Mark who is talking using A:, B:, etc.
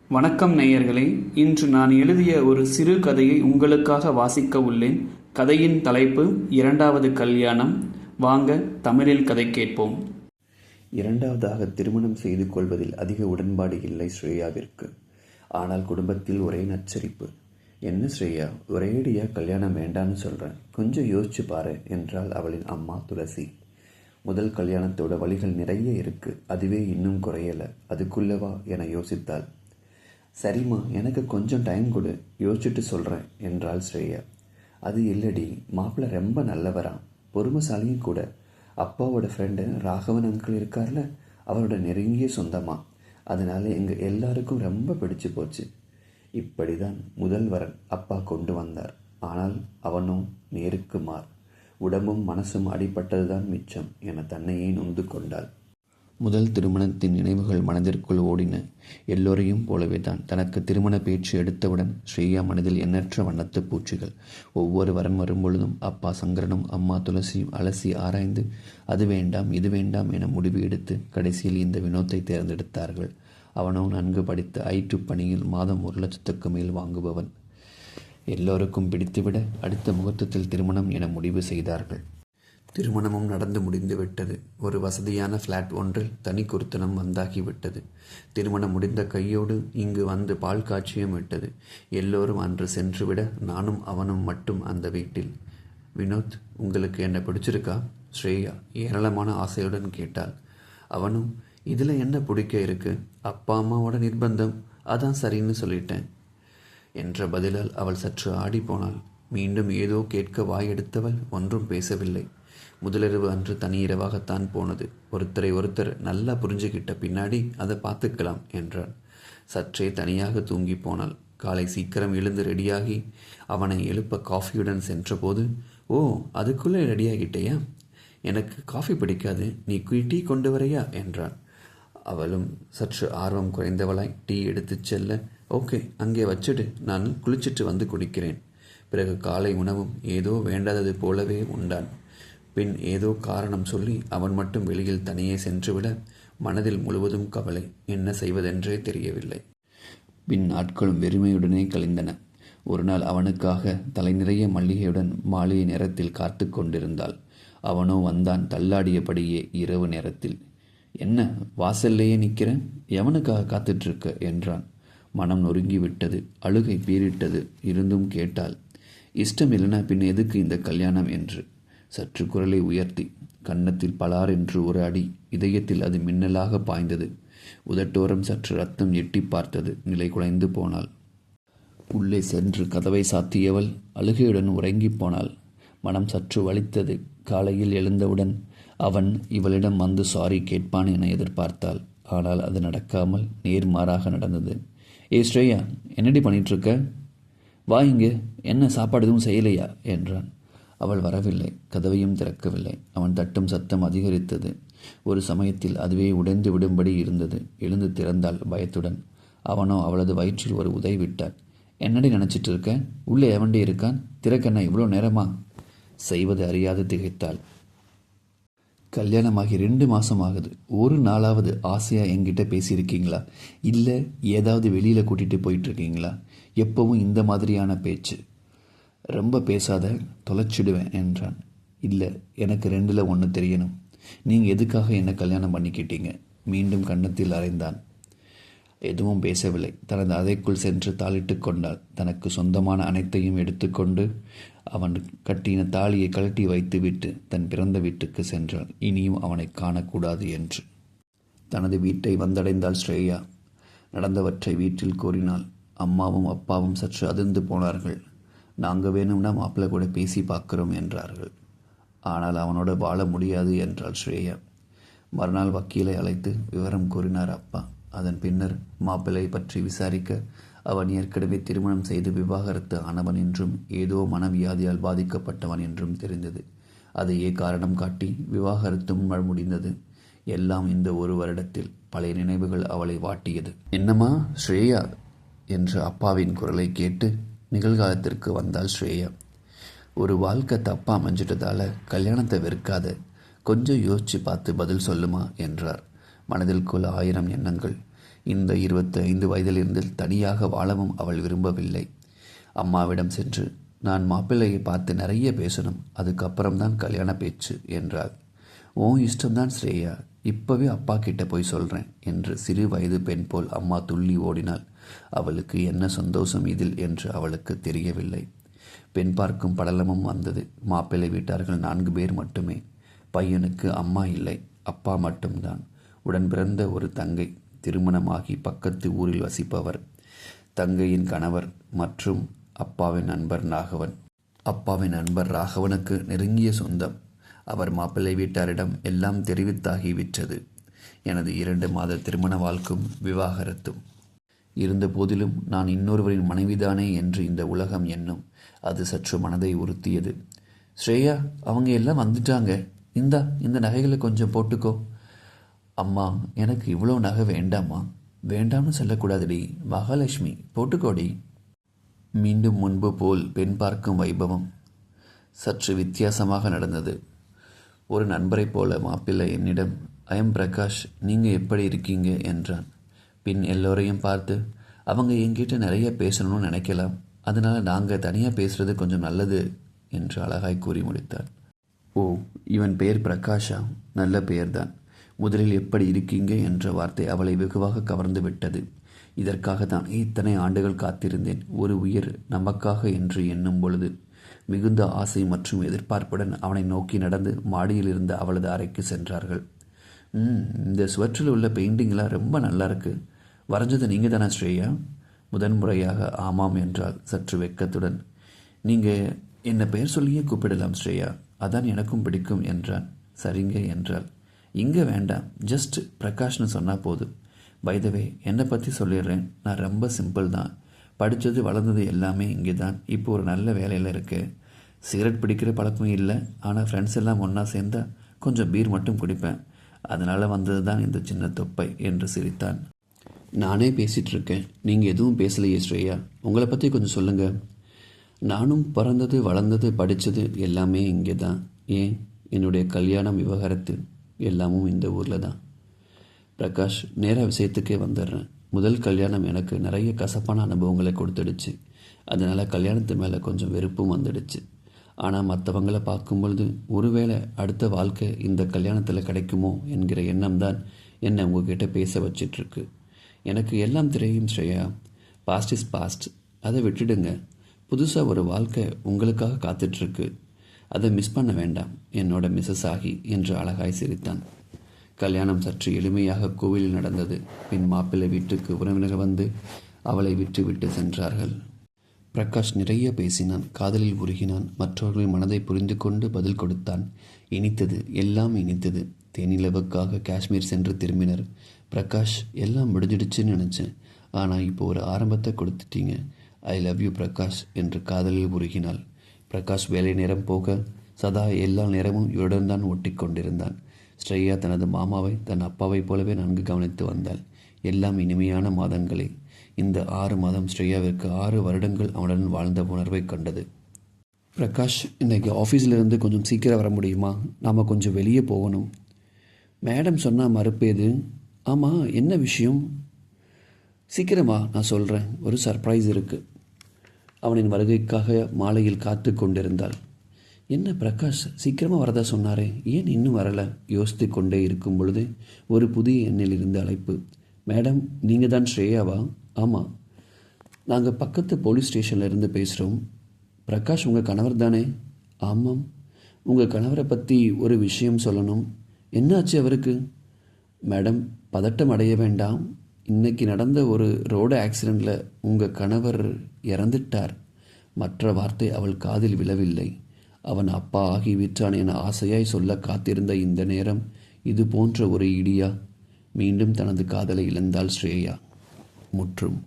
A: வணக்கம் நேயர்களே. இன்று நான் எழுதிய ஒரு சிறு கதையை உங்களுக்காக வாசிக்க உள்ளேன். கதையின் தலைப்பு இரண்டாவது கல்யாணம். வாங்க தமிழில் கதை கேட்போம்.
B: இரண்டாவதாக திருமணம் செய்து கொள்வதில் அதிக உடன்பாடு இல்லை ஸ்ரேயாவிற்கு. ஆனால் குடும்பத்தில் ஒரே நச்சரிப்பு. என்ன ஸ்ரேயா, ஒரேடியா கல்யாணம் வேண்டான்னு சொல்கிறேன், கொஞ்சம் யோசிச்சு பாரு என்றாள் அவளின் அம்மா துளசி. முதல் கல்யாணத்தோட வழிகள் நிறைய இருக்கு, அதுவே இன்னும் குறையலை, அதுக்குள்ளவா என யோசித்தாள். சரிம்மா, எனக்கு கொஞ்சம் டைம் கொடு, யோசிச்சுட்டு சொல்கிறேன் என்றாள் ஸ்ரேயா. அது இல்லடி, மாப்பிள்ளை ரொம்ப நல்லவரான், பொறுமைசாலியும் கூட. அப்பாவோட ஃப்ரெண்டு ராகவன் அங்கிள் இருக்கார்ல, அவரோட நெருங்கிய சொந்தமா. அதனால எங்கள் எல்லாருக்கும் ரொம்ப பிடிச்சு போச்சு. இப்படிதான் முதல் வரன் அப்பா கொண்டு வந்தார். ஆனால் அவனோ நேருக்கு மார். உடம்பும் மனசும் அடிபட்டதுதான் மிச்சம் என தன்னையே நொந்து கொண்டாள். முதல் திருமணத்தின் நினைவுகள் மனதிற்குள் ஓடின. எல்லோரையும் போலவே தான் தனக்கு திருமண பேச்சு எடுத்தவுடன் ஸ்ரேயா மனதில் எண்ணற்ற வண்ணத்து பூச்சிகள். ஒவ்வொரு வரன் வரும்பொழுதும் அப்பா சங்கரனும் அம்மா துளசியும் அலசி ஆராய்ந்து அது வேண்டாம் இது வேண்டாம் என முடிவு எடுத்து கடைசியில் இந்த வினோத்தை தேர்ந்தெடுத்தார்கள். அவனோ நன்கு படித்த ஐடி பணியில் மாதம் 1,00,000க்கு மேல் வாங்குபவன். எல்லோருக்கும் பிடித்துவிட அடுத்த முகூர்த்தத்தில் திருமணம் என முடிவு செய்தார்கள். திருமணமும் நடந்து முடிந்துவிட்டது. ஒரு வசதியான ஃப்ளாட் ஒன்றில் தனி குருத்தனம் வந்தாகிவிட்டது. திருமணம் முடிந்த கையோடு இங்கு வந்து பால் காட்சியும் விட்டது. எல்லோரும் அன்று சென்றுவிட நானும் அவனும் மட்டும் அந்த வீட்டில். வினோத், உங்களுக்கு என்ன பிடிச்சிருக்கா? ஸ்ரேயா ஏராளமான ஆசையுடன் கேட்டாள். அவனும், இதில் என்ன பிடிக்க இருக்கு, அப்பா அம்மாவோட நிர்பந்தம், அதான் சரின்னு சொல்லிட்டேன் என்ற பதிலால் அவள் சற்று ஆடி போனாள். மீண்டும் ஏதோ கேட்க வாயெடுத்தவள் ஒன்றும் பேசவில்லை. முதலிரவு அன்று தனி இரவாகத்தான் போனது. ஒருத்தரை ஒருத்தர் நல்லா புரிஞ்சுக்கிட்ட பின்னாடி அதை பார்த்துக்கலாம் என்றாள். சற்றே தனியாக தூங்கி போனாள். காலை சீக்கிரம் எழுந்து ரெடியாகி அவனை எழுப்ப காஃபியுடன் சென்றபோது, ஓ, அதுக்குள்ளே ரெடியாகிட்டேயா? எனக்கு காஃபி பிடிக்காது, நீ டீ கொண்டு வரையா என்றாள். அவளும் சற்று ஆர்வம் குறைந்தவளாய் டீ எடுத்துச் செல்ல, ஓகே, அங்கே வச்சுடு, நான் குளிச்சிட்டு வந்து குடிக்கிறேன். பிறகு காலை உணவும் ஏதோ வேண்டாதது போலவே உண்டான். பின் ஏதோ காரணம் சொல்லி அவன் மட்டும் வெளியில் தனியே சென்றுவிட மனதில் முழுவதும் கவலை. என்ன செய்வதென்றே தெரியவில்லை. பின் நாட்களும் வெறுமையுடனே கழிந்தன. ஒரு நாள் அவனுக்காக தலை நிறைய மல்லிகையுடன் மாலை நேரத்தில் காத்து கொண்டிருந்தாள். அவனோ வந்தான் தள்ளாடியபடியே இரவு நேரத்தில். என்ன, வாசல்லையே நிற்கிறேன், எவனுக்காக காத்துட்ருக்க என்றான். மனம் நொறுங்கிவிட்டது. அழுகை பீரிட்டது. இருந்தும் கேட்டாள். இஷ்டம் இல்லைனா பின் எதுக்கு இந்த கல்யாணம் என்று. சற்று குரலை உயர்த்தி, கன்னத்தில் பலார் என்று ஒரு அடி. இதயத்தில் அது மின்னலாக பாய்ந்தது. உதட்டோரம் சற்று ரத்தம் எட்டி பார்த்தது. நிலை குலைந்து போனாள். உள்ளே சென்று கதவை சாத்தியவள் அழுகையுடன் உறங்கி போனாள். மனம் சற்று வலித்தது. காலையில் எழுந்தவுடன் அவன் இவளிடம் வந்து சாரி கேட்பான் என எதிர்பார்த்தாள். ஆனால் அது நடக்காமல் நேர்மாறாக நடந்தது. ஏ ஸ்ரேயா, என்னடி பண்ணிகிட்ருக்க? வா இங்கே, என்ன சாப்பாடு எதுவும் செய்யலையா என்றான். அவள் வரவில்லை. கதவையும் திறக்கவில்லை. அவன் தட்டும் சத்தம் அதிகரித்தது. ஒரு சமயத்தில் அதுவே உடைந்து விடும்படி இருந்தது. எழுந்து திறந்தாள் பயத்துடன். அவனோ அவளது வயிற்றில் ஒரு உதை விட்டான். என்னடி நினச்சிட்டு இருக்க? உள்ளே எவண்டி இருக்கான்? திறக்கண்ணா, இவ்வளோ நேரமா? செய்வது அறியாது திகைத்தாள். கல்யாணமாகி 2 மாதம் ஆகுது. ஒரு நாளாவது ஆசையாக என்கிட்ட பேசியிருக்கீங்களா? இல்லை ஏதாவது வெளியில் கூட்டிகிட்டு போயிட்டுருக்கீங்களா? எப்பவும் இந்த மாதிரியான பேச்சு. ரொம்ப பேசாத, தொலைச்சிடுவேன் என்றான். இல்லை, எனக்கு 2ல் 1 தெரியணும். நீங்கள் எதுக்காக என்ன கல்யாணம் பண்ணிக்கிட்டீங்க? மீண்டும் கன்னத்தில் அறைந்தான். எதுவும் பேசவில்லை. தனது அறைக்குள் சென்று தாளிட்டு கொண்டாள். தனக்கு சொந்தமான அனைத்தையும் எடுத்துக்கொண்டு அவன் கட்டின தாலியை கழட்டி வைத்துவிட்டு தன் பிறந்த வீட்டுக்கு சென்றாள். இனியும் அவனை காணக்கூடாது என்று. தனது வீட்டை வந்தடைந்தாள் ஸ்ரேயா. நடந்தவற்றை வீட்டில் கூறினாள். அம்மாவும் அப்பாவும் சற்று அதிர்ந்து போனார்கள். நாங்கள் வேணும்னா மாப்பிள்ளை கூட பேசி பார்க்குறோம் என்றார்கள். ஆனால் அவனோட வாழ முடியாது என்றாள் ஸ்ரேயா. மறுநாள் வக்கீலை அழைத்து விவரம் கூறினார் அப்பா. அதன் பின்னர் மாப்பிள்ளை பற்றி விசாரிக்க அவன் ஏற்கனவே திருமணம் செய்து விவாகரத்து ஆனவன் என்றும் ஏதோ மனவியாதியால் பாதிக்கப்பட்டவன் என்றும் தெரிந்தது. அதையே காரணம் காட்டி விவாகரத்தும் முடிந்தது. எல்லாம் இந்த 1 வருடத்தில். பழைய நினைவுகள் அவளை வாட்டியது. என்னம்மா ஸ்ரேயா என்ற அப்பாவின் குரலை கேட்டு நிகழ்காலத்திற்கு வந்தாள் ஸ்ரேயா. ஒரு வாழ்க்கை தப்பாக அமைஞ்சிட்டதால கல்யாணத்தை வெறுக்காத, கொஞ்சம் யோசித்து பார்த்து பதில் சொல்லுமா என்றார். மனதிற்குள் 1000 எண்ணங்கள். இந்த 25 வயதிலிருந்து தனியாக வாழவும் அவள் விரும்பவில்லை. அம்மாவிடம் சென்று, நான் மாப்பிள்ளையை பார்த்து நிறைய பேசணும், அதுக்கப்புறம்தான் கல்யாண பேச்சு என்றாள். உன் இஷ்டம்தான் ஸ்ரேயா, இப்பவே அப்பா கிட்ட போய் சொல்கிறேன் என்று சிறு வயது பெண் போல் அம்மா துள்ளி ஓடினாள். அவளுக்கு என்ன சந்தோஷம் இதில் என்று அவளுக்கு தெரியவில்லை. பெண் பார்க்கும் படலமும் வந்தது. மாப்பிள்ளை வீட்டார்கள் 4 பேர் மட்டுமே. பையனுக்கு அம்மா இல்லை, அப்பா மட்டும்தான். உடன் பிறந்த ஒரு தங்கை, திருமணமாகி பக்கத்து ஊரில் வசிப்பவர். தங்கையின் கணவர் மற்றும் அப்பாவின் நண்பர் ராகவன். அப்பாவின் நண்பர் ராகவனுக்கு நெருங்கிய சொந்தம். அவர் மாப்பிள்ளை வீட்டாரிடம் எல்லாம் தெரிவித்தாகிவிட்டது. எனது 2 மாத திருமண வாழ்க்கும் விவாகரத்தும். இருந்த போதிலும் நான் இன்னொருவரின் மனைவிதானே என்று இந்த உலகம் எண்ணும். அது சற்று மனதை உறுத்தியது. ஸ்ரேயா, அவங்க எல்லாம் வந்துட்டாங்க, இந்த நகைகளை கொஞ்சம் போட்டுக்கோ. அம்மா, எனக்கு இவ்வளோ நகை வேண்டாம்மா. வேண்டாம்னு சொல்லக்கூடாதுடி மகாலட்சுமி, போட்டுக்கோடி. மீண்டும் முன்பு போல் பெண் பார்க்கும் வைபவம் சற்று வித்தியாசமாக நடந்தது. ஒரு நண்பரைப் போல மாப்பிள்ளை என்னிடம், ஐ எம் பிரகாஷ், நீங்கள் எப்படி இருக்கீங்க என்றான். பின் எல்லோரையும் பார்த்து, அவங்க என்கிட்ட நிறைய பேசணும்னு நினைக்கலாம், அதனால் நாங்கள் தனியாக பேசுகிறது கொஞ்சம் நல்லது என்று அழகாய் கூறி முடித்தார். ஓ, இவன் பெயர் பிரகாஷா? நல்ல பெயர்தான். முதலில் எப்படி இருக்கீங்க என்ற வார்த்தை அவளை வெகுவாக கவர்ந்து விட்டது. இதற்காக தான் இத்தனை ஆண்டுகள் காத்திருந்தேன், ஒரு உயிர் நமக்காக என்று எண்ணும் பொழுது. மிகுந்த ஆசை மற்றும் எதிர்பார்ப்புடன் அவனை நோக்கி நடந்து மாடியில் இருந்த அவளது அறைக்கு சென்றார்கள். இந்த சுவற்றில் உள்ள பெயிண்டிங்லாம் ரொம்ப நல்லா இருக்கு. வரைஞ்சது நீங்கள் தானே ஸ்ரேயா? முதன்முறையாக ஆமாம் என்றால் சற்று வெட்கத்துடன். நீங்கள் என்ன பெயர் சொல்லியே கூப்பிடலாம் ஸ்ரேயா, அதான் எனக்கும் பிடிக்கும் என்றான். சரிங்க என்றாள். இங்கே வேண்டாம், ஜஸ்ட் பிரகாஷ்னு சொன்னால் போதும். பைதவே, என்னை பற்றி சொல்லிடுறேன், நான் ரொம்ப சிம்பிள் தான். படித்தது வளர்ந்தது எல்லாமே இங்கே தான். இப்போ ஒரு நல்ல வேலையில் இருக்கு. சிகரெட் பிடிக்கிற பழக்கம் இல்லை, ஆனால் ஃப்ரெண்ட்ஸ் எல்லாம் ஒன்றா சேர்ந்தால் கொஞ்சம் பீர் மட்டும் குடிப்பேன். அதனால் வந்தது தான் இந்த சின்ன தொப்பை என்று சிரித்தான். நானே பேசிகிட்டு இருக்கேன், நீங்கள் எதுவும் பேசலையே ஸ்ரேயா, உங்களை பற்றி கொஞ்சம் சொல்லுங்கள். நானும் பிறந்தது வளர்ந்தது படித்தது எல்லாமே இங்கே தான். ஏன், என்னுடைய கல்யாணம் விவகாரத்து எல்லாமும் இந்த ஊரில் தான். பிரகாஷ், நேராக விஷயத்துக்கே வந்துடுறேன். முதல் கல்யாணம் எனக்கு நிறைய கசப்பான அனுபவங்களை கொடுத்துடுச்சு. அதனால் கல்யாணத்து மேலே கொஞ்சம் வெறுப்பும் வந்துடுச்சு. ஆனால் மற்றவங்களை பார்க்கும்பொழுது ஒருவேளை அடுத்த வாழ்க்கை இந்த கல்யாணத்தில் கிடைக்குமோ என்கிற எண்ணம் தான் என்னை உங்ககிட்ட பேச வச்சிட்ருக்கு. எனக்கு எல்லாம் தெரியும் ஸ்ரேயா, பாஸ்ட் இஸ் பாஸ்ட், அதை விட்டுடுங்க. புதுசாக ஒரு வாழ்க்கை உங்களுக்காக காத்துட்ருக்கு, அதை மிஸ் பண்ண வேண்டாம் என்னோட மிஸ்ஸஸ் ஆகி என்று அழகாய் சிரித்தான். கல்யாணம் சற்று எளிமையாக கோவிலில் நடந்தது. பின் மாப்பிள்ளை வீட்டுக்கு உறவினர்கள் வந்து அவளை விட்டு சென்றார்கள். பிரகாஷ் நிறைய பேசினான், காதலில் உருகினான், மற்றவர்களின் மனதை புரிந்து கொண்டு பதில் கொடுத்தான். இனித்தது, எல்லாம் இனித்தது. தேனிலவுக்காக காஷ்மீர் சென்று திரும்பினர். பிரகாஷ், எல்லாம் முடிஞ்சிடுச்சுன்னு நினச்சேன், ஆனால் இப்போ ஒரு ஆரம்பத்தை கொடுத்துட்டீங்க. ஐ லவ் யூ பிரகாஷ் என்று காதலில் உருகினாள். பிரகாஷ் வேலை நேரம் போக சதா எல்லா நேரமும் இவருடன் தான் ஒட்டி கொண்டிருந்தான். ஸ்ரேயா தனது மாமாவை தன் அப்பாவைப் போலவே நன்கு கவனித்து வந்தாள். எல்லாம் இனிமையான மாதங்களே. இந்த 6 மாதம் ஸ்ரேயாவிற்கு 6 வருடங்கள் அவனுடன் வாழ்ந்த உணர்வை கண்டது. பிரகாஷ், இன்றைக்கி ஆஃபீஸிலிருந்து கொஞ்சம் சீக்கிரம் வர முடியுமா? நாம் கொஞ்சம் வெளியே போகணும். மேடம் சொன்னால் மறுப்பேது. ஆமாம், என்ன விஷயம்? சீக்கிரமா, நான் சொல்கிறேன், ஒரு சர்ப்ரைஸ் இருக்குது. அவனின் வருகைக்காக மாலையில் காத்து கொண்டிருந்தாள். என்ன பிரகாஷ் சீக்கிரமாக வரதா சொன்னாரே, ஏன் இன்னும் வரலை? யோசித்து கொண்டே இருக்கும் பொழுது ஒரு புதிய எண்ணில் இருந்து அழைப்பு. மேடம், நீங்கள் தான் ஸ்ரேயாவா? ஆமாம், நாங்கள் பக்கத்து போலீஸ் ஸ்டேஷனில் இருந்து பேசுகிறோம். பிரகாஷ் உங்கள் கணவர் தானே? ஆமாம். உங்கள் கணவரை பற்றி ஒரு விஷயம் சொல்லணும். என்னாச்சு அவருக்கு? மேடம், பதட்டம் அடைய வேண்டாம். இன்னைக்கு நடந்த ஒரு ரோடு ஆக்சிடெண்ட்டில் உங்கள் கணவர் இறந்துட்டார். மற்ற வார்த்தை அவள் காதில் விழவில்லை. அவன் அப்பா ஆகிவிட்டான் என ஆசையாய் சொல்ல காத்திருந்த இந்த நேரம் இது போன்ற ஒரு இடியா? மீண்டும் தனது காதலை இழந்தாள் ஸ்ரேயா. முற்றும்.